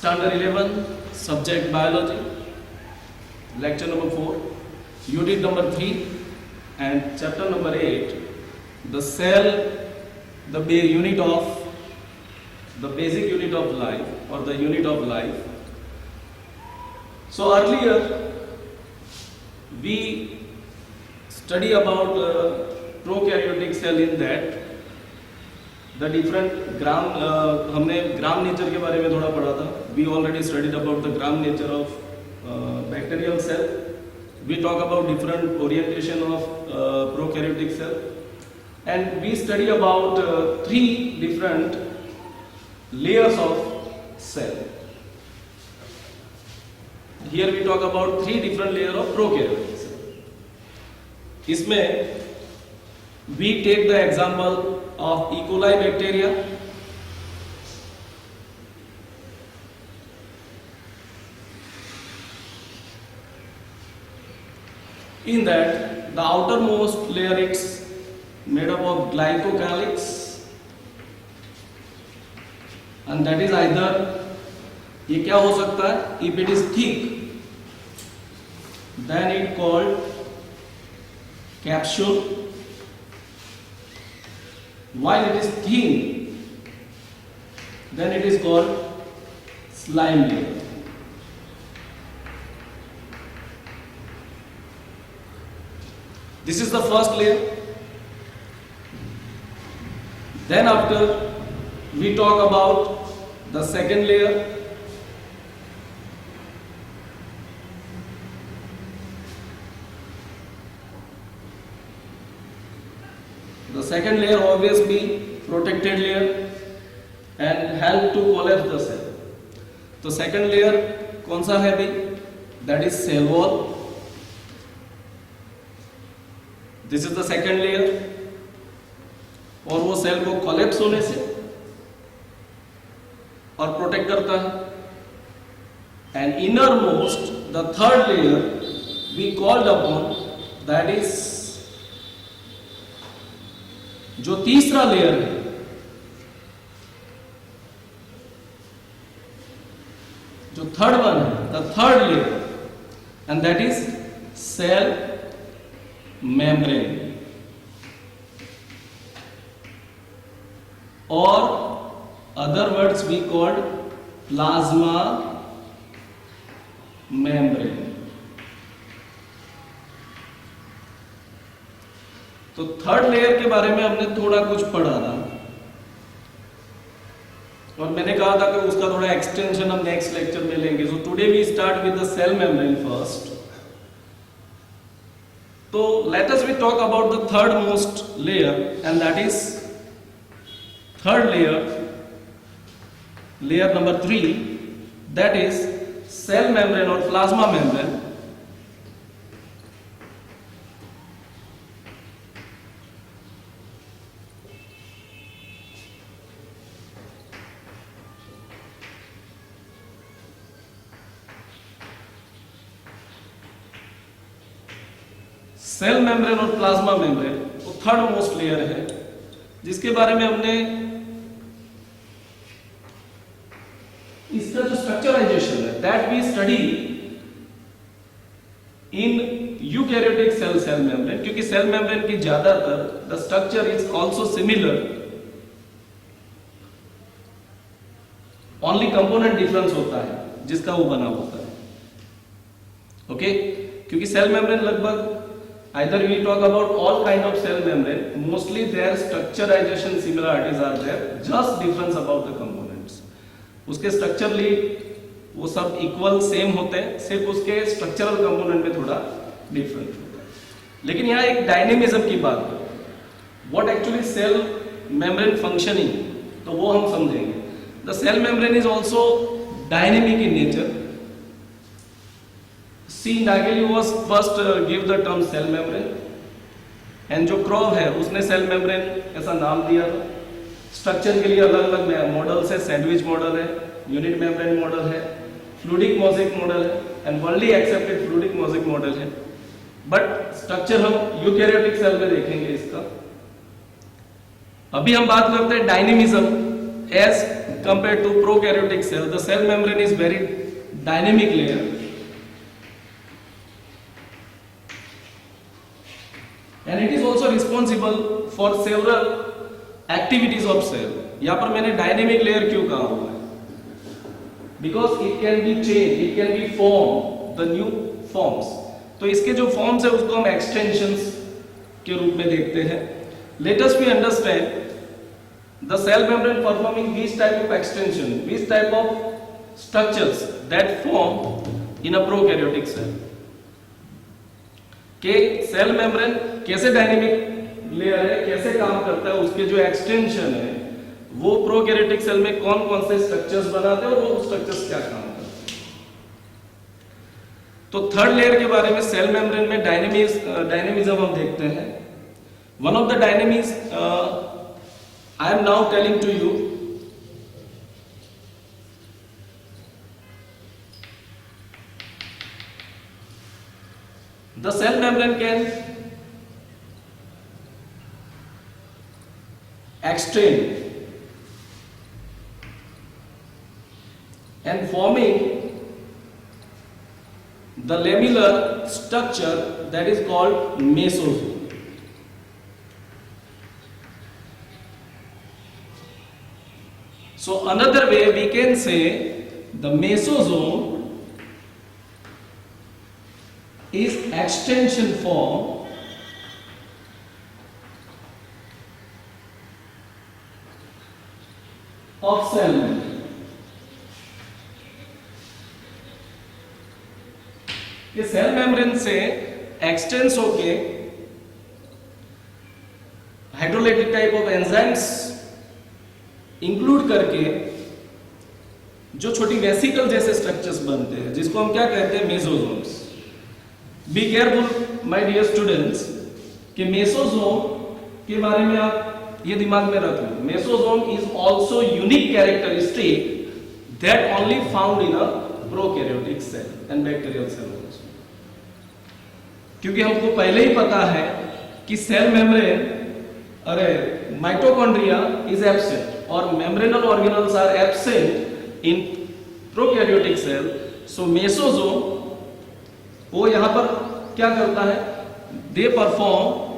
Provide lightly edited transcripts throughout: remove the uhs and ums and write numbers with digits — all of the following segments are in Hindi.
Standard 11, Subject Biology, Lecture number 4, Unit number 3, and Chapter number 8, the cell, the unit of, the basic unit of life or the unit of life. So earlier we study about prokaryotic cell in that the different हमने ग्राम नेचर के बारे में थोड़ा पढ़ा था. We already studied about the gram nature of bacterial cell. We talk about different orientation of prokaryotic cell, and we study about 3 different layers of cell. Here we talk about 3 different layers of prokaryotic cell. इसमें we take the example of E. coli bacteria. In that, the outermost layer is made up of glycocalyx, and that is either ये क्या हो सकता है? If it is thick, then it called capsule. While it is thin, then it is called slime layer. This is the first layer. Then after we talk about the second layer. The second layer always be protected layer and help to collapse the cell. तो second layer कौन सा है भाई? That is cell wall. This is the second layer. और वो सेल को कोलैप्स होने से और प्रोटेक्ट करता है. And innermost, the third layer we called upon, that is जो तीसरा लेयर है, जो थर्ड वन है, the third layer, and that is cell membrane, और other words we called plasma membrane. तो थर्ड लेयर के बारे में हमने थोड़ा कुछ पढ़ा था और मैंने कहा था कि उसका थोड़ा एक्सटेंशन हम नेक्स्ट लेक्चर में लेंगे. So today we start with the cell membrane first. तो let us we talk about the third most layer, and that is third layer, layer number 3, that is cell membrane और प्लाज्मा मेम्ब्रेन. सेल मेम्ब्रेन और प्लाज्मा मेम्ब्रेन वो थर्ड मोस्ट लेयर है, जिसके बारे में हमने इसका जो स्ट्रक्चराइजेशन है that we study in eukaryotic cell membrane, क्योंकि सेल मेम्ब्रेन की ज्यादातर the structure is also similar, only component difference होता है जिसका वो बना होता है. ओके, क्योंकि सेल मेम्ब्रेन लगभग either we talk about all kind of cell membrane, mostly their structurization similarities are there, just difference about the components. उसके structurally वो सब equal same होते हैं, सिर्फ उसके structural component में थोड़ा different होता है. लेकिन यहाँ एक dynamism की बात है. What actually cell membrane functioning, तो वो हम समझेंगे. The cell membrane is also dynamic in nature. C. Naegeli first give the term cell membrane, and जो क्रॉव है उसने सेल मेम्ब्रेन ऐसा नाम दिया था. स्ट्रक्चर के लिए अलग अलग मॉडल्स है, सैंडविच मॉडल है, यूनिट मेम्ब्रेन मॉडल है, फ्लूइडिक मोज़ेक मॉडल है, and worldly accepted fluidic mosaic model है. बट स्ट्रक्चर हम यूकैरियोटिक सेल में देखेंगे इसका. अभी हम बात करते हैं dynamism as compared to prokaryotic cell, the cell membrane is very dynamic layer. And it is also responsible for several activities of cell. यहाँ पर मैंने dynamic layer क्यों कहा हुआ है? Because it can be changed, it can be formed the new forms. तो इसके जो forms है उसको हम extensions के रूप में देखते हैं. Let us we understand the cell membrane performing which type of extension, which type of structures that form in a prokaryotic cell. कि सेल मेम्ब्रेन कैसे डायनेमिक लेयर है, कैसे काम करता है, उसके जो एक्सटेंशन है वो प्रोकैरियोटिक सेल में कौन कौन से स्ट्रक्चर्स बनाते हैं और वो स्ट्रक्चर्स क्या काम करते हैं. तो थर्ड लेयर के बारे में सेल मेम्ब्रेन में डायनेमिज्म हम देखते हैं. One of the dynamics I am now telling to you. The cell membrane can extend and forming the lamellar structure that is called mesosome. So another way we can say the mesosome is extension form of cell membrane. ये सेल मेम्ब्रेन से एक्सटेंस होके hydrolytic type of enzymes include करके जो छोटी वेसिकल जैसे स्ट्रक्चर्स बनते हैं जिसको हम क्या कहते हैं, mesosomes. Be careful my dear students कि मेसोसोम के बारे में आप ये दिमाग में रख लो. Mesosome is also unique characteristic that only found in a prokaryotic cell and bacterial cell. क्योंकि हमको पहले ही पता है कि सेल मेम्ब्रेन, अरे माइटोकॉन्ड्रिया इज एब्सेंट और membranal organelles are absent in prokaryotic cell. So mesosome वो यहां पर क्या करता है, they perform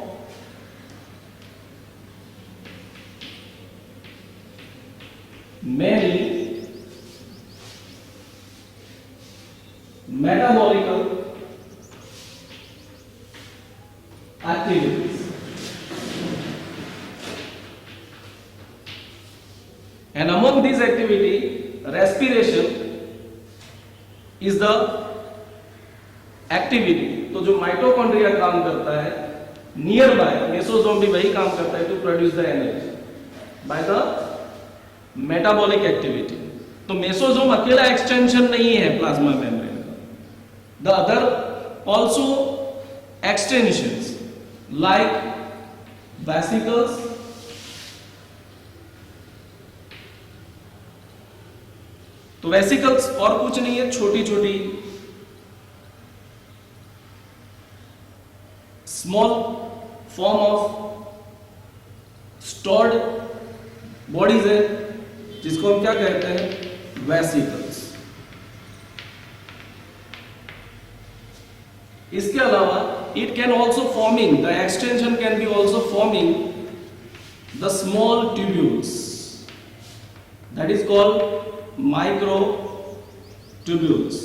many metabolical activities. And among these activity, respiration is the activity. तो जो माइटोकॉन्ड्रिया काम करता है नियर बाय, मेसोसोम भी वही काम करता है to produce the energy by the metabolic activity. तो मेसोसोम अकेला एक्सटेंशन नहीं है प्लाज्मा मेम्ब्रेन का. The other also extensions like vesicles, तो वेसिकल्स और कुछ नहीं है, छोटी छोटी small form of stored bodies है जिसको हम क्या कहते हैं, वेसिकल्स. इसके अलावा it can also forming, the extension can be also forming the small tubules that is called micro tubules.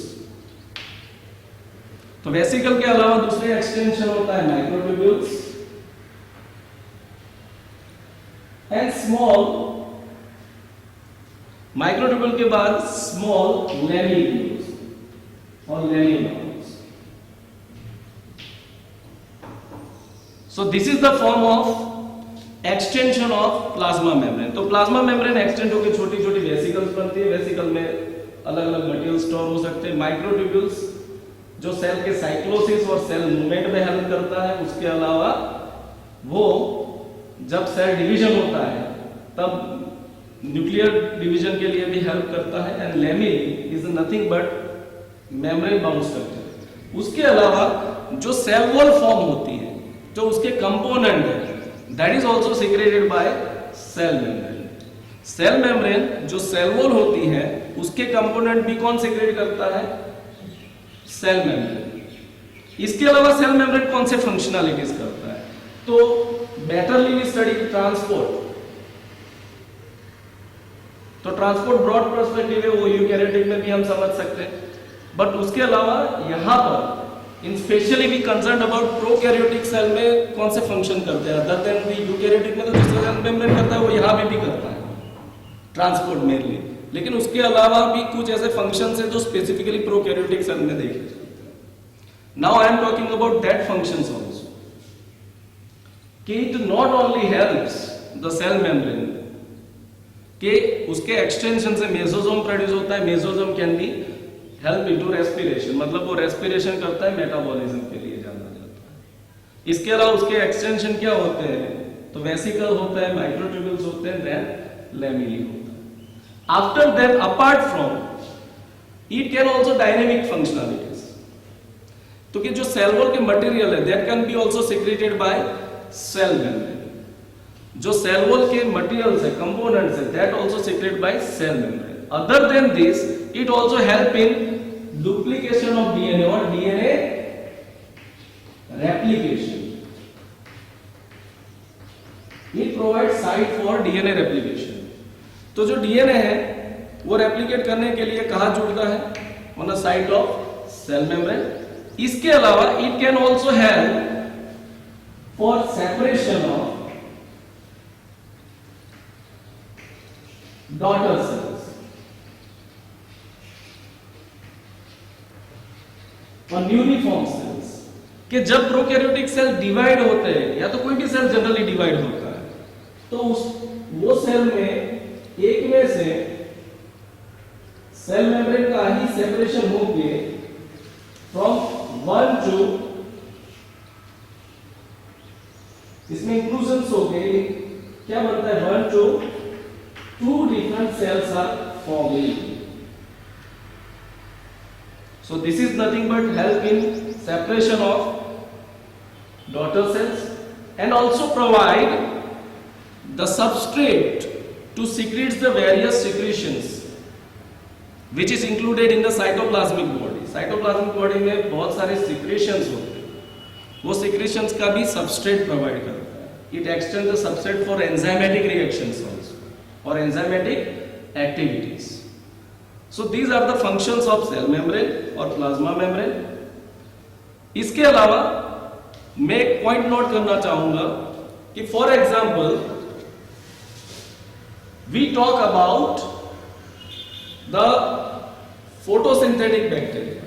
तो वेसिकल के अलावा दूसरे एक्सटेंशन होता है माइक्रोट्यूब्यूल्स एंड स्मॉल, माइक्रोट्यूब्यूल के बाद स्मॉल लैमेल्यूल्स और lamellae. So this is the form of extension of plasma membrane. तो प्लाज्मा मेम्ब्रेन एक्सटेंड होकर छोटी छोटी वेसिकल्स बनती है. वेसिकल में अलग अलग मटेरियल स्टोर हो सकते हैं. माइक्रोट्यूब्यूल्स जो सेल के साइक्लोसिस और सेल मूवमेंट में हेल्प करता है. उसके अलावा वो जब सेल डिवीजन होता है तब न्यूक्लियर डिवीजन के लिए भी हेल्प करता है. And लैमेल is nothing but membrane bound structure. उसके अलावा जो सेल वॉल फॉर्म होती है, जो उसके कंपोनेंट है, that is also secreted by cell membrane. Cell membrane जो सेल वॉल होती है उसके कंपोनेंट भी कौन सेक्रेट करता है? Cell membrane. इसके अलावा सेल मेम्ब्रेन कौन से फंक्शनैलिटीज करता है? तो बेटरली वी स्टडी ट्रांसपोर्ट। तो ट्रांसपोर्ट ब्रॉड पर्सपेक्टिव है, वो यूकैरियोटिक में भी हम समझ सकते हैं, बट उसके अलावा यहां पर in specially we concern about prokaryotic cell में कौन से फंक्शन करते हैं अदर देन द यूकैरियोटिक में। तो जिसका सेल मेम्ब्रेन करता है वो यहां भी करता है, ट्रांसपोर्ट मेनली, लेकिन उसके अलावा भी कुछ ऐसे फंक्शंस हैं जो स्पेसिफिकली प्रोकैरियोटिक सेल में देखे जाते हैं। Now I am talking about that functions also, कि it not only helps the cell membrane कि उसके एक्सटेंशन से मेसोसोम प्रोड्यूस होता है। Mesosome can be help into respiration, मतलब वो रेस्पिरेशन करता है, मेटाबॉलिज्म के लिए जाना जाता है। इसके अलावा उसके एक्सटेंशन क्या होते हैं? तो वेसिकल होता है, माइक्रोट्यूब्यूल्स होते हैं, देन लैमेली होता है। After that apart from it can also dynamic functionalities, तो कि जो सेल वॉल के मटेरियल है that can be also secreted by cell membrane. जो सेल वॉल के मटेरियल्स है, कंपोनेंट्स है, that also secreted by cell membrane. Other than this it also help in duplication of DNA और DNA replication. It provide site for DNA replication. तो जो डीएनए है वो रेप्लिकेट करने के लिए कहां जुड़ता है? On the site of cell membrane. इसके अलावा it can also help for separation of daughter cells और न्यूली फॉर्म सेल्स। कि जब प्रोकैरियोटिक सेल डिवाइड होते हैं, या तो कोई भी सेल जनरली डिवाइड होता है, तो वो सेल में एक में से सेल मेम्ब्रेन का ही सेपरेशन होंगे फ्रॉम वन टू, इसमें इंक्लूजन्स हो गए, क्या बनता है? One two two different cells are forming. So this is nothing but help in separation of daughter cells and also provide the substrate to secrete the various secretions which is included in the cytoplasmic body. Cytoplasmic body में बहुत सारे secretions होते हैं, वो secretions का भी substrate provide करता है. It extends the substrate for enzymatic reactions also or enzymatic activities. So these are the functions of cell membrane or plasma membrane. इसके अलावा मैं एक पॉइंट नोट करना चाहूंगा कि for example we talk about the photosynthetic bacteria.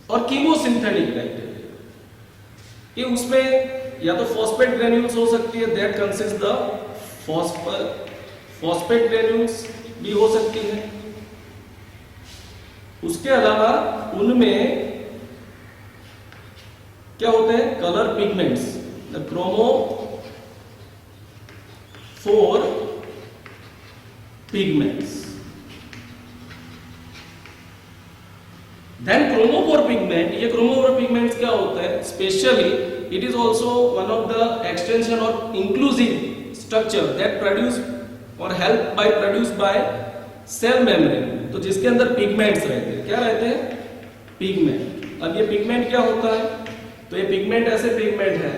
और कीमोसिंथेटिक बैक्टीरिया, कि उसमें या तो फॉस्फेट ग्रेन्यूल्स हो सकती है, that consist the phosphate granules भी हो सकती है। उसके अलावा उनमें क्या होते हैं? Colour pigments, the chromophore pigments. Then chromophore pigment, ये chromophore pigments क्या होता है? Specially, it is also one of the extension or inclusive structure that produce or help by produced by cell membrane. तो जिसके अंदर pigments रहते हैं, क्या रहते हैं? Pigment. अब ये pigment क्या होता है? तो ये pigment ऐसे pigment है,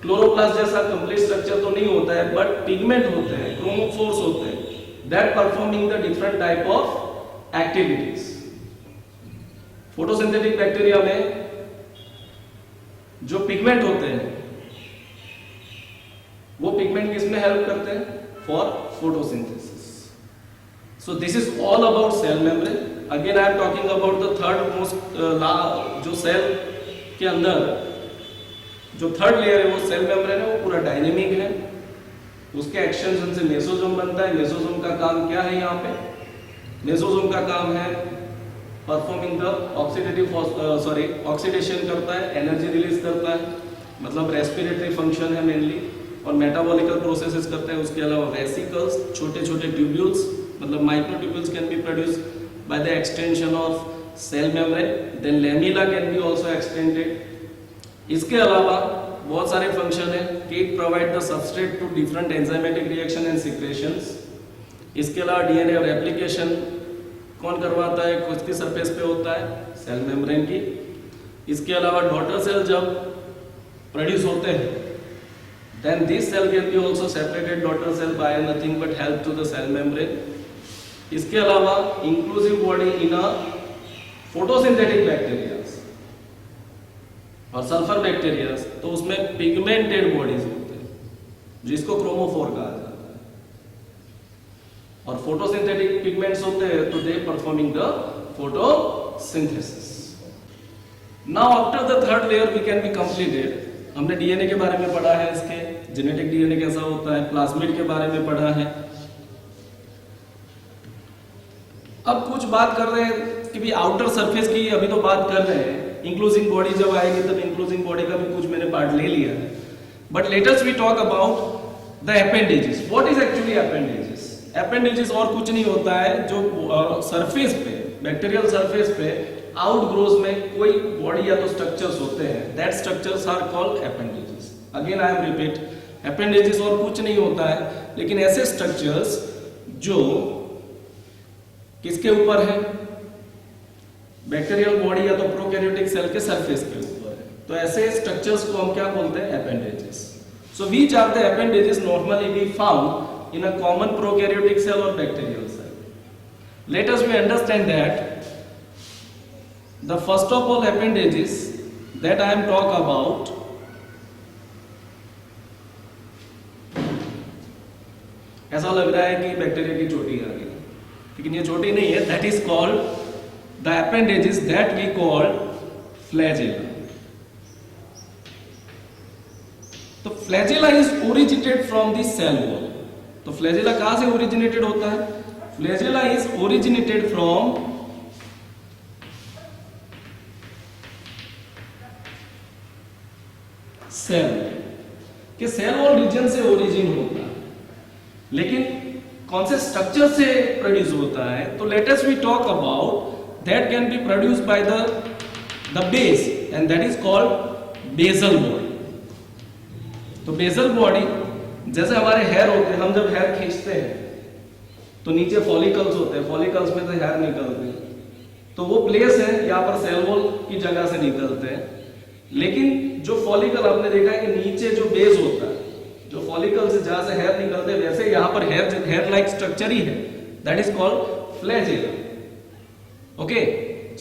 क्लोरोप्लास्ट जैसा कंप्लीट स्ट्रक्चर तो नहीं होता है, बट pigment होते हैं, chromophores होते हैं, that performing the different type of activities. Photosynthetic bacteria में जो पिगमेंट होते हैं वो पिगमेंट किसमें हेल्प करते हैं? For photosynthesis. So this is all about cell membrane. Again I am talking about the third most, जो सेल के अंदर जो थर्ड लेयर है वो सेल मेम्ब्रेन है, वो पूरा डायनेमिक है। उसके एक्सटेंशन से मेसोसोम बनता है। मेसोसोम का काम क्या है? यहाँ पे मेसोसोम का काम है परफॉर्मिंग द ऑक्सीडेशन करता है, एनर्जी रिलीज करता है, मतलब रेस्पिरेटरी फंक्शन है मेनली, और मेटाबॉलिकल प्रोसेसेस करता है। उसके अलावा वेसिकल्स, छोटे छोटे ट्यूब्यूल्स, मतलब micro tubules can be produce by the extension of cell membrane. Then lamella can be also extended. इसके अलावा बहुत सारे फंक्शन है कि it provide the substrate to different enzymatic reaction and secretions. इसके अलावा डीएनए रेप्लिकेशन कौन करवाता है, किसकी सरफेस पे होता है, सेल मेम्ब्रेन की. इसके अलावा डॉटर सेल जब प्रोड्यूस होते हैं then this cell can be also separated daughter cell by nothing but help to the cell membrane. इसके अलावा inclusive body in a photosynthetic bacteria और सल्फर बैक्टीरिया, तो उसमें पिगमेंटेड बॉडीज होते हैं जिसको क्रोमोफोर कहा जाता है, और फोटोसिंथेटिक पिगमेंट्स होते हैं तो they performing the photosynthesis. Now after the third layer we can be completed. हमने डीएनए के बारे में पढ़ा है, इसके जेनेटिक डीएनए कैसा होता है, प्लाज्मिड के बारे में पढ़ा है. अब कुछ बात कर रहे हैं कि भी आउटर सरफेस की अभी तो बात कर रहे हैं. इंक्लूसिव बॉडी जब आएगी तब इंक्लूसिव बॉडी का भी कुछ मैंने पार्ट ले लिया है. But let us we talk about the appendages. What is actually appendages? Appendages और कुछ नहीं होता है जो सरफेस पे, बैक्टीरियल सरफेस पे आउटग्रोज में कोई बॉडी या तो स्ट्रक्चर्स होते हैं, that structures are called appendages. Again I am repeat, appendages और कुछ नहीं होता है लेकिन ऐसे स्ट्रक्चर्स जो किसके ऊपर है, बैक्टीरियल बॉडी या तो प्रोकैरियोटिक सेल के सरफेस के ऊपर है, तो ऐसे स्ट्रक्चर्स को हम क्या बोलते हैं, appendages. So which are the appendages normally we found in a common prokaryotic cell और bacterial cell. Let us we understand that the first of all appendages that I am talk about ऐसा लग रहा है कि बैक्टीरिया की चोटी आ गई, लेकिन ये चोटी नहीं है. That is called the appendages that we call flagella. तो flagella is originated from the cell wall. तो flagella कहां से originated होता है? Flagella is originated from cell के सेल वॉल रीजन से ओरिजिन होता है, लेकिन कौन से स्ट्रक्चर से प्रोड्यूस होता है? तो let us we talk about that can be produce by the base and that is called basal body. तो बेसल बॉडी जैसे हमारे हेयर होते हैं, हम जब हेयर खींचते हैं तो नीचे फॉलिकल्स होते हैं, फॉलिकल्स में से हेयर निकलते हैं, तो वो प्लेस है यहाँ पर सेल वॉल की जगह से निकलते हैं. लेकिन जो फॉलिकल आपने देखा है कि नीचे जो बेस होता है, जो फॉलिकल से जहां से हेयर निकलते हैं, वैसे यहाँ पर हेयर लाइक स्ट्रक्चर ही है, that is called flagella. Okay,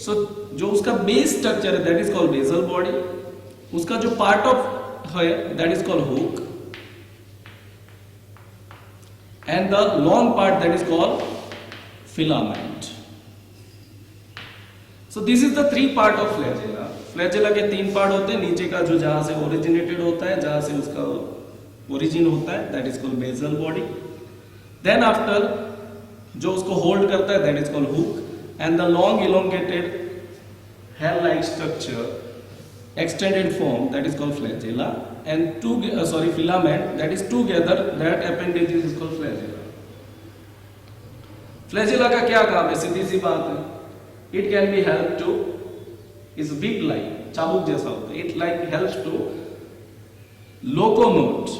so जो उसका बेस स्ट्रक्चर है that is called basal body. उसका जो पार्ट ऑफ है that is called hook, and the long part that is called filament. So this is the three part of flagella. Flagella के तीन पार्ट होते हैं. नीचे का जो जहां से ओरिजिनेटेड होता है, जहां से उसका ओरिजिन होता है, that is called basal body. Then after जो उसको होल्ड करता है that is called hook, and the long elongated hair like structure extended form that is called flagella, and filament that is together that appendage is called flagella. Flagella का क्या काम है? सीधी सी बात है, it can be help to is whip like, चाबुक जैसा होता है. It like helps to locomote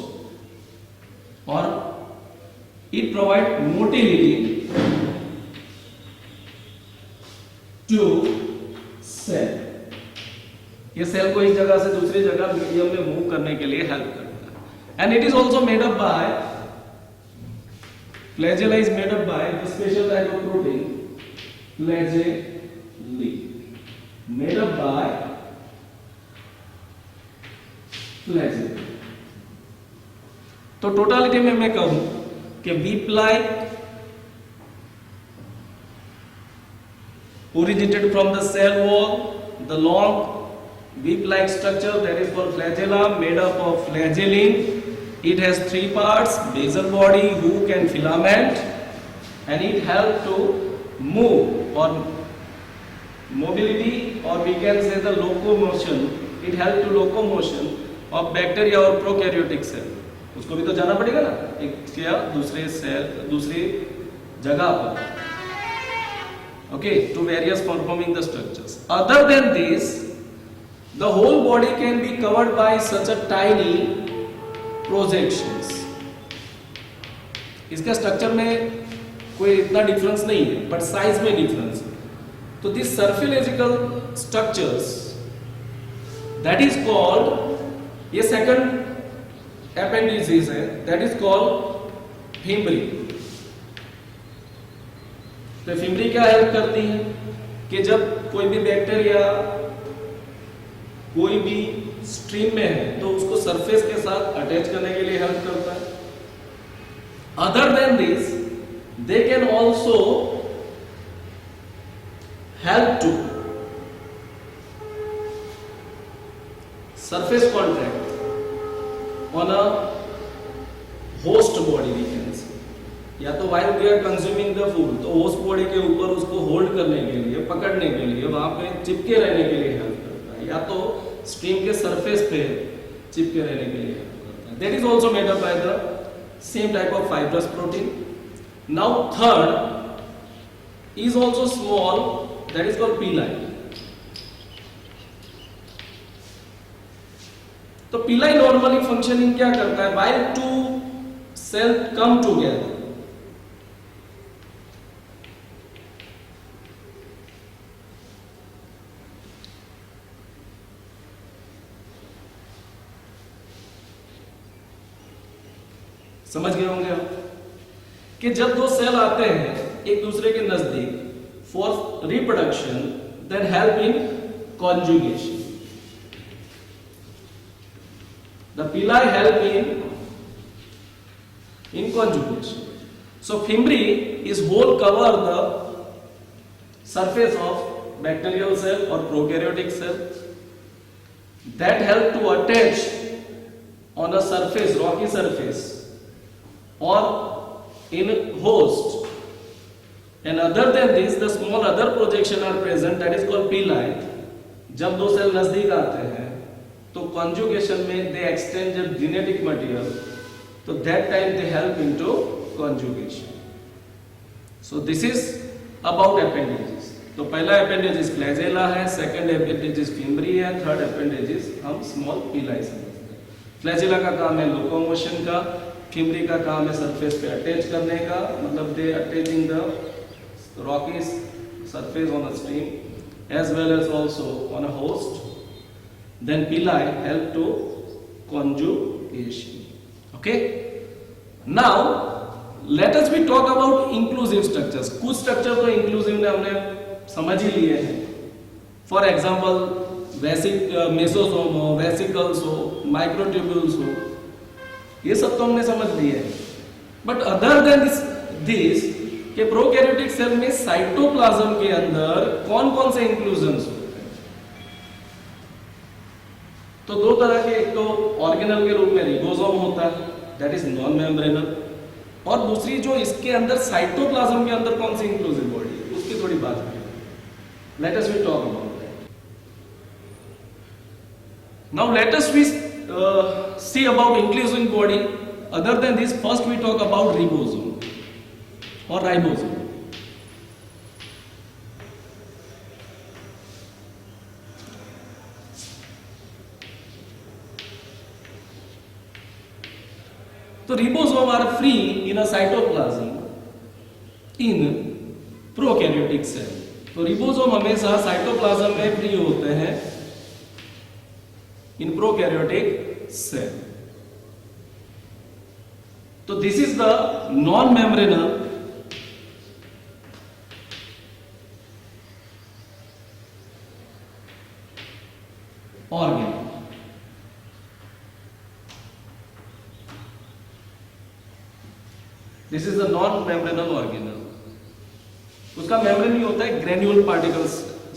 or it provide motility to cell. ये सेल को एक जगह से दूसरी जगह मीडियम में मूव करने के लिए हेल्प करता है. And it is also made up by, flagella is made up by the special type of protein flagellin, made up by flagella. तो टोटालिटी में मैं कहूं कि whip like originated from the cell wall, the long whip like structure that is called flagella, made up of flagellin. It has three parts: basal body, hook and filament, and it helps to move or mobility, or we can say the locomotion. It helps to locomotion of bacteria or prokaryotic cell. उसको भी तो जाना पड़ेगा ना, एक या दूसरे सेल दूसरी जगह पर. Okay, to various conforming the structures. Other than this, the whole body can be covered by such a tiny projections. इसका स्ट्रक्चर में कोई इतना डिफरेंस नहीं है, बट साइज में डिफरेंस है. तो this superficial structures that is called, ये सेकंड अपेंडिसेस है, दैट इज कॉल्ड फिम्बरी. तो फिम्बरी क्या हेल्प करती है कि जब कोई भी बैक्टीरिया कोई भी स्ट्रीम में है तो उसको सरफेस के साथ अटैच करने के लिए हेल्प करता है. Other than this they can also help to surface contact on a host body, we can say. या तो while they are consuming the food, तो host body के ऊपर उसको होल्ड करने के लिए, पकड़ने के लिए, वहां पे चिपके रहने के लिए हेल्प करता है, या तो स्ट्रीम के सरफेस पे चिपके रहने के लिए हेल्प करता है. That is also made up by the same type of fibrous protein. Now third is also small, that is called pili. तो pili normally functioning क्या करता है? While two cells come together, समझ गए होंगे आप कि जब दो सेल आते हैं एक दूसरे के नजदीक for reproduction, then help in conjugation. The pili help in conjugation. So fimbriae is whole cover the surface of bacterial cell और prokaryotic cell that help to attach on a surface, rocky surface or in host. And other than this, the small other projection are present, that is called pili. जब दो सेल नजदीक आते हैं तो conjugation में they exchange their genetic material, तो that time they help into conjugation. So this is about appendages. तो पहला appendages flagella है, second appendages fimbri है, third appendages हम small pili समझते हैं. flagella का काम है locomotion का, फिम्बरी का काम है सरफेस पे अटैच करने का, मतलब they attaching the rocky surface on a stream as well as also on a host. Then pili help to conjugation. Okay, now let us we talk about inclusive structures. कुछ स्ट्रक्चर तो इंक्लूसिव ने हमने समझ ही लिए हैं. फॉर एग्जाम्पल मेसोसोम हो, वेसिकल्स हो, माइक्रोट्यूब्यूल्स हो, ये सब तो हमने समझ लिया है. बट अदर देन दिस के प्रोकैरियोटिक सेल में साइटोप्लाज्म के अंदर कौन कौन से इंक्लूजन्स होते हैं? तो दो तरह के, एक तो ऑर्गेनल के रूप में रिबोसोम होता है, दैट इज नॉन मेम्ब्रेनल, और दूसरी जो इसके अंदर साइटोप्लाज्म के अंदर कौन सी इंक्लूसिव बॉडी है उसकी थोड़ी बात करें. Let us we talk about that. Now let us we see about inclusive body. Other than this, first we talk about ribosome or ribosome. So ribosome are free in a cytoplasm in prokaryotic cell. तो रिबोसोम हमेशा साइटोप्लाज्म में फ्री होते हैं in prokaryotic cell. So this is the non-membranous organ. This is the non-membranous organelle. उसका मेम्ब्रेन नहीं होता है, ग्रेन्यूल पार्टिकल्स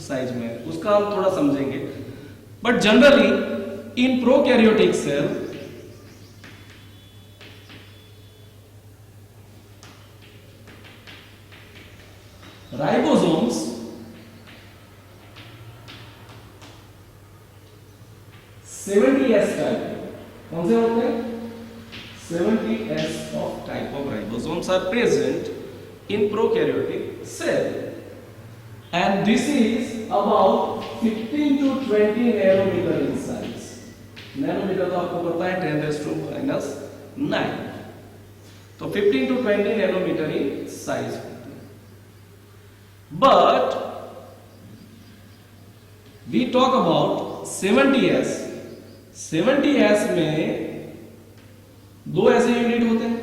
साइज में, उसका हम थोड़ा समझेंगे. But generally in prokaryotic cell, ribosomes (70S type) कौन से होते हैं? 70S of type of ribosomes are present in prokaryotic cell. and this is about 15 to 20 nanometer in size. Nanometre तो आपको पता है 10⁻⁹ तो 15 to 20 नैनोमीटर in size होती है. But we talk about 70s. 70s में दो ऐसे यूनिट होते हैं.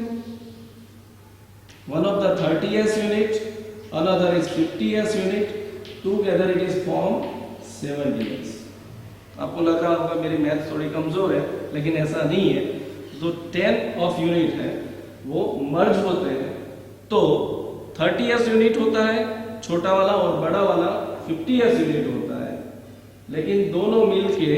One of the 30s unit, another is 50s unit. Together it is form 70s. आपको लग रहा होगा मेरी मैथ थोड़ी कमजोर है, लेकिन ऐसा नहीं है. जो 10 ऑफ यूनिट है वो मर्ज होते हैं, तो 30s यूनिट होता है छोटा वाला और बड़ा वाला 50s यूनिट होता है. लेकिन दोनों मिलके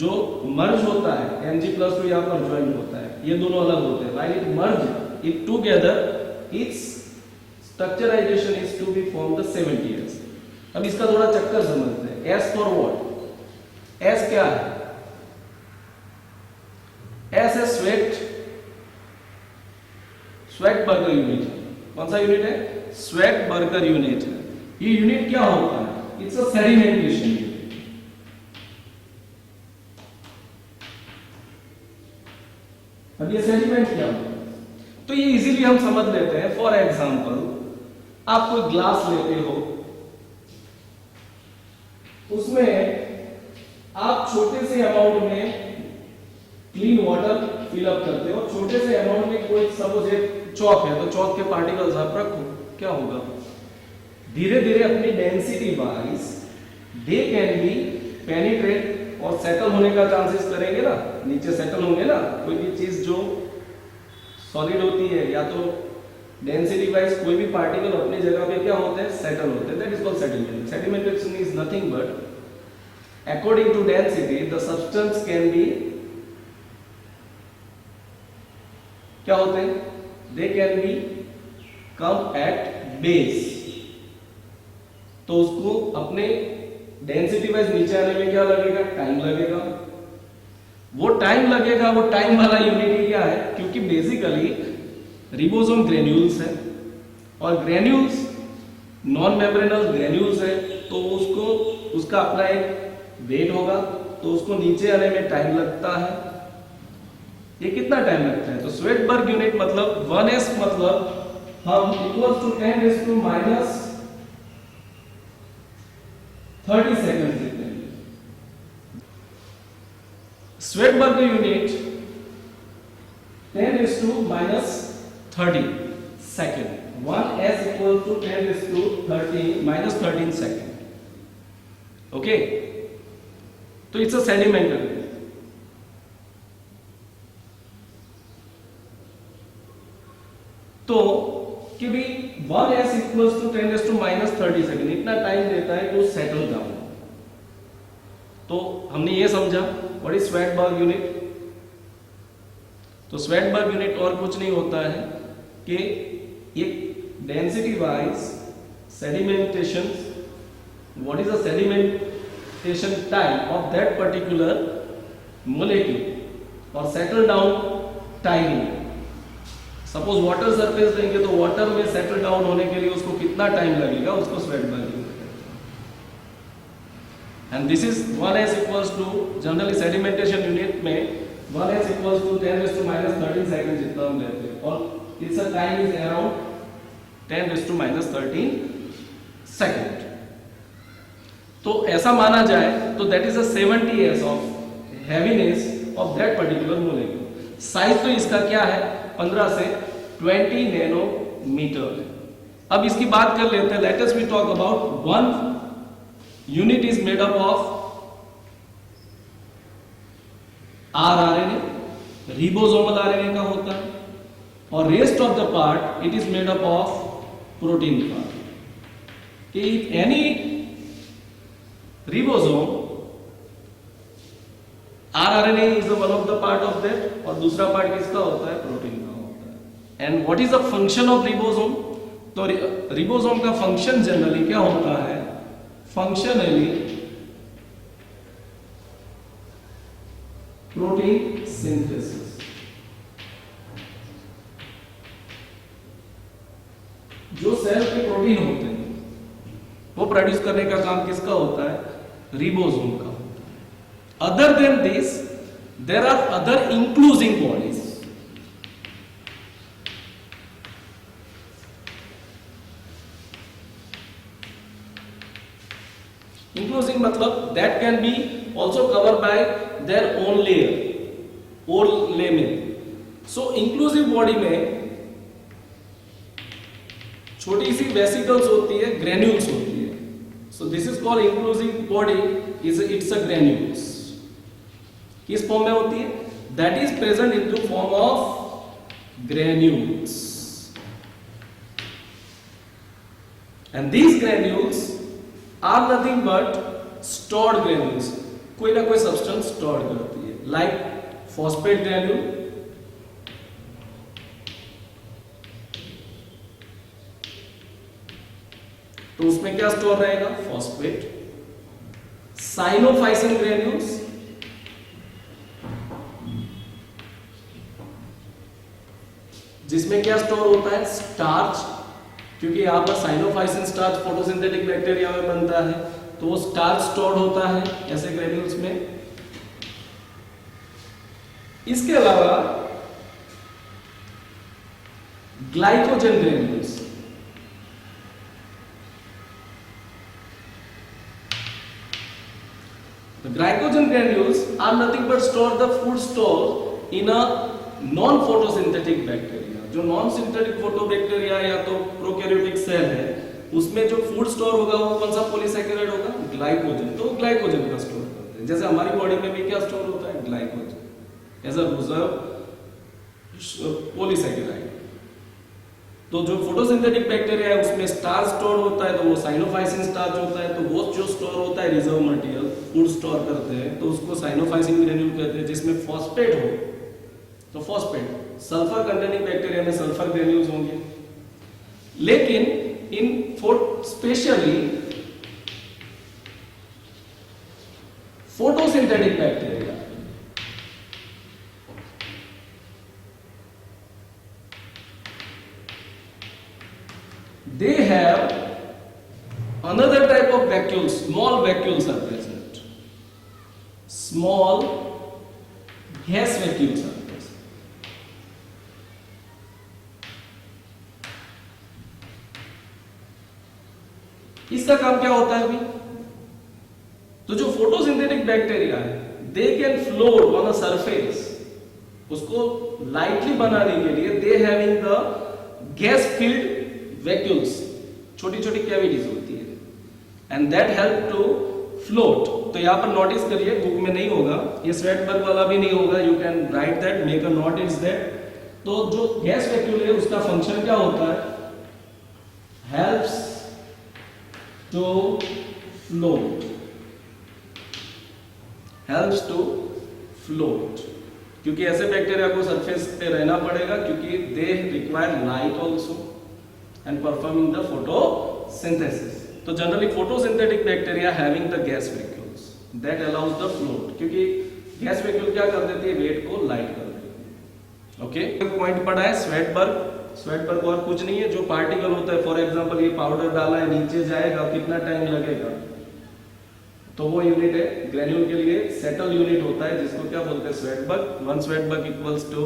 जो मर्ज होता है Mg+2 यहाँ पर ज्वाइन होता है, ये दोनों अलग होते हैं. While it merge it together, it's structurization is to be form the 70s. अब इसका थोड़ा चक्कर समझते हैं. S for what? S क्या है? S है स्वेट बर्गर यूनिट. कौन सा यूनिट है? स्वेट बर्गर यूनिट है. ये यूनिट क्या होता है? It's a sedimentation unit. अब ये सेडिमेंट क्या होता है? तो ये इजीली हम समझ लेते हैं. फॉर एग्जांपल, आप कोई ग्लास लेते हो, उसमें आप छोटे से अमाउंट में क्लीन वाटर फिल अप करते हो. छोटे से अमाउंट में कोई सपोज एक चौक है, तो चौक के पार्टिकल्स आप रखो, क्या होगा? धीरे धीरे अपनी density wise they can be penetrate और सेटल होने का चांसेस करेंगे ना, नीचे सेटल होंगे ना. कोई भी चीज जो सॉलिड होती है, या तो डेंसिटी वाइज कोई भी पार्टिकल अपनी जगह पे क्या होते हैं? सेटल होते हैं. That is called settlement. Sedimentation is nothing but according to density the substance can be क्या होते हैं? they can be come at base. तो उसको अपने डेंसिटी वाइज नीचे आने में क्या लगेगा? टाइम लगेगा. वो टाइम लगेगा, वो टाइम वाला यूनिट ही क्या है? क्योंकि बेसिकली रिबोसोम ग्रेन्यूल्स है, और ग्रेन्यूल्स नॉन मेम्ब्रेनस ग्रेन्यूल्स है, तो उसको उसका अपना एक वेट होगा, तो उसको नीचे आने में टाइम लगता है. ये कितना टाइम लगता है? तो स्वेटबर्ग यूनिट मतलब 1s मतलब हम इक्वल्स टू 10⁻⁻30 सेकंड लेते हैं. Svedberg unit 10⁻⁻30 second. 1s equal to 10⁻⁻13 second. Okay, तो इट्स अ सेडिमेंटल. तो कि भी 1s इक्वल्स टू 10⁻⁻30 सेकंड इतना टाइम देता है टू सेटल डाउन. तो हमने ये समझा व्हाट इज स्वेटबर्ग यूनिट. तो स्वेटबर्ग यूनिट और कुछ नहीं होता है कि एक density wise sedimentation, what is the sedimentation time of that particular molecule और settle down time. Suppose water surface लेंगे, तो वाटर में सेटल डाउन होने के लिए उसको कितना टाइम लगेगा, उसको स्वेटबर्ग यूनिट कहते हैं. And this is 1s equals to, generally sedimentation unit में 1s इक्वल्स टू 10⁻⁻13 सेकंड जितना हम लेते हैं, और it's a time is around 10⁻⁻13 second. तो ऐसा माना जाए तो that is a 70s of heaviness of that particular molecule. Size तो इसका क्या है? 15 से 20 नैनोमीटर. अब इसकी बात कर लेते हैं. Let us we talk about one unit is made up of rRNA, ribosomal RNA का होता है, और rest of the part it is made up of protein part. कि any ribosome rRNA is one of the part of that, और दूसरा पार्ट किसका होता है? प्रोटीन का होता है. And what is the function of ribosome? तो रिबोसोम का फंक्शन जनरली क्या होता है? Functionally protein synthesis. जो सेल के प्रोटीन होते हैं वो प्रोड्यूस करने का काम किसका होता है? रिबोसोम का होता है। Other than this there are other inclusion bodies. Inclusion मतलब that can be also cover by their own layer और लेमिन। सो इंक्लूसिव बॉडी में छोटी सी वेसिकल्स होती है, ग्रेन्यूल्स होती है। So this is called inclusive body, it's a granules. किस फॉर्म में होती है? That is present in the form of granules, and these granules are nothing but stored granules. कोई ना कोई सब्सटेंस स्टोर करती है, लाइक फॉस्फेट ग्रेन्यूल, तो उसमें क्या स्टोर रहेगा? फॉस्फेट। साइनोफाइसिन ग्रेन्यूल्स, जिसमें क्या स्टोर होता है? स्टार्च, क्योंकि यहां पर साइनोफाइसिन स्टार्च फोटोसिंथेटिक बैक्टीरिया में बनता है, तो वो स्टार्च स्टोर होता है ऐसे ग्रेन्यूल्स में। इसके अलावा glycogen granules, the glycogen granules are nothing but store the food store in a non photosynthetic bacteria। जो नॉन सिंथेटिक फोटोबैक्टीरिया या तो प्रोकैरियोटिक सेल है, उसमें जो फूड स्टोर होगा वो कौन सा पॉलीसैकेराइड होगा? ग्लाइकोजन। तो ग्लाइकोजन का स्टोर करते हैं। जैसे हमारी बॉडी में भी क्या स्टोर होता है? Glycogen as a reserve polysaccharide. तो जो फोटोसिंथेटिक बैक्टीरिया है उसमें स्टार्च स्टोर होता है, तो वो साइनोफाइसिन स्टार्च होता है। तो वो जो स्टोर होता है रिजर्व मटेरियल, फूड स्टोर करते हैं, तो उसको साइनोफाइसिन ग्रेन्यूल कहते हैं। जिसमें फॉस्फेट हो तो फॉस्फेट, सल्फर कंटेनिंग बैक्टीरिया में सल्फर ग्रेन्यूल्स होंगे। लेकिन in specially photosynthetic bacteria, they have another type of vacuoles, small vacuoles are present, small gas vacuoles are present। इसका काम क्या होता है अभी? तो जो फोटोसिंथेटिक बैक्टीरिया है, they can float on a surface, उसको लाइटली बनाने के लिए they having the gas filled vacuoles, छोटी छोटी कैविटीज होती है, and that help to float. तो यहां पर नोटिस करिए, बुक में नहीं होगा, ये स्वेटबर्ग वाला भी नहीं होगा, you can write that, make a note is that. तो जो गैस वैक्यूल है उसका फंक्शन क्या होता है? Helps to float, helps to float, क्योंकि ऐसे बैक्टीरिया को सरफेस पे रहना पड़ेगा, क्योंकि they require light also and performing the photosynthesis। तो generally photosynthetic bacteria having the gas vacuoles that allows the float, क्योंकि गैस वैक्यूल क्या कर देती है? वेट को लाइट कर देती है। ओके, पॉइंट पढ़ा है स्वेटबर्ग। स्वेटबर्ग और कुछ नहीं है, जो पार्टिकल होता है, फॉर एग्जांपल ये पाउडर डाला है, नीचे जाएगा, कितना टाइम लगेगा? तो वो यूनिट है ग्रेन्यूल के लिए सेटल यूनिट होता है, जिसको क्या बोलते हैं? Svedberg. 1 Svedberg equals to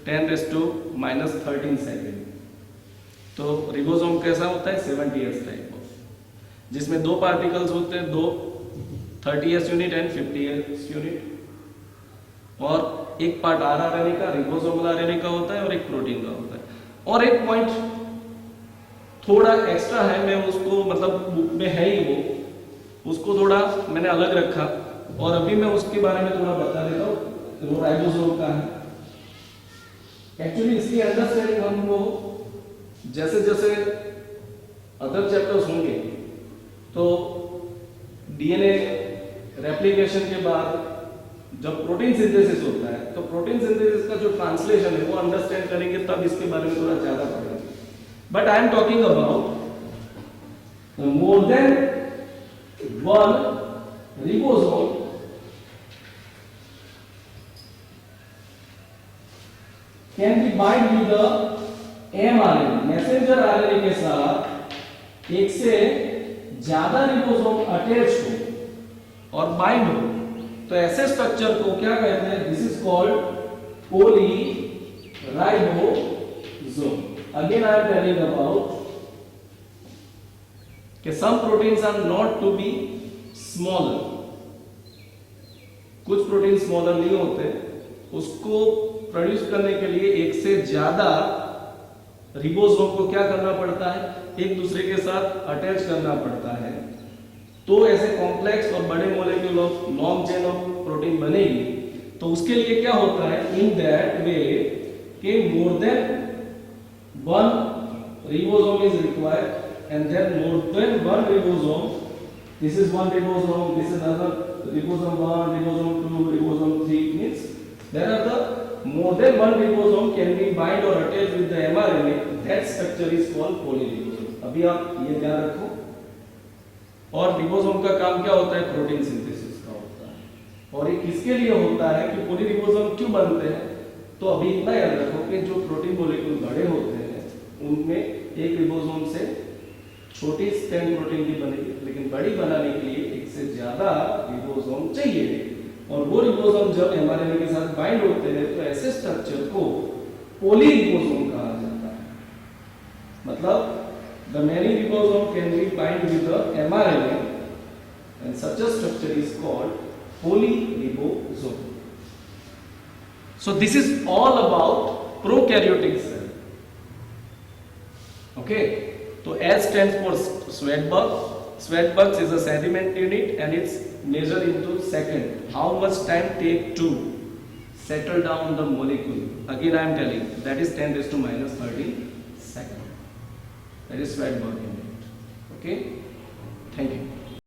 10⁻⁻13 second. तो रिबोसोम कैसा होता है? 70s टाइप ऑफ, जिसमें दो पार्टिकल्स होते हैं, दो 30s unit and 50s unit, और एक पार्ट आरएनए का, रिबोसोमल आरएनए का होता है, और एक प्रोटीन का होता है। और एक पॉइंट थोड़ा एक्स्ट्रा है, मैं उसको मतलब बुक में है ही वो, उसको थोड़ा मैंने अलग रखा, और अभी मैं उसके बारे में थोड़ा बता देता हूँ। वो राइबोसोम का है। एक्चुअली इसकी अंडरस्टैंडिंग हमको जैसे जैसे अदर चैप्टर्स होंगे, तो डीएनए रेप्लिकेशन के बाद जब प्रोटीन सिंथेसिस होता है, तो प्रोटीन सिंथेसिस का जो ट्रांसलेशन है वो अंडरस्टैंड करेंगे, तब इसके बारे में थोड़ा ज्यादा पढ़ेंगे। But I am talking about more than one ribosome can be bind with the mRNA, messenger RNA के साथ एक से ज्यादा रिबोसोम अटैच हो और बाइंड हो, तो ऐसे स्ट्रक्चर को क्या कहते हैं? This is called polyribosome. Again I am telling about कि some proteins are not to be smaller, कुछ प्रोटीन स्मॉलर नहीं होते, उसको प्रोड्यूस करने के लिए एक से ज्यादा रिबोसोम को क्या करना पड़ता है? एक दूसरे के साथ अटैच करना पड़ता है, तो ऐसे कॉम्प्लेक्स और बड़े molecule of long chain of protein बनेगी। तो उसके लिए क्या होता है? इन दैट वे के more than one ribosome is required and then more than one ribosome, this is one ribosome, this is another ribosome 1, ribosome 2, ribosome 3, means there are the more than one ribosome can be bind or attach with the mRNA, that structure is called polyribosome। अभी आप ये ध्यान रखो। और रिबोसोम का काम क्या होता है? प्रोटीन सिंथेसिस का होता है। और ये किसके लिए होता है कि पोलीरिबोसोम क्यों बनते हैं? तो अभी इतना याद रखो कि जो प्रोटीन मॉलिक्यूल बड़े होते हैं उनमें एक रिबोसोम से छोटी स्ट्रैंड प्रोटीन भी बनेगी, लेकिन बड़ी बनाने के लिए एक से ज्यादा रिबोसोम चाहिए। और वो रिबोसोम जब एमआरएनए के साथ बाइंड होते हैं तो ऐसे स्ट्रक्चर को पॉलीरिबोसोम कहा जाता है। मतलब the many ribosome can be bind with the mRNA and such a structure is called polyribosome। So this is all about prokaryotic cell। Okay, so S stands for Svedberg। Svedberg is a sediment unit and it's measured into second, how much time take to settle down the molecule। Again I am telling, that is 10 raised to minus 13 second, that is Svedberg unit। Okay, thank you।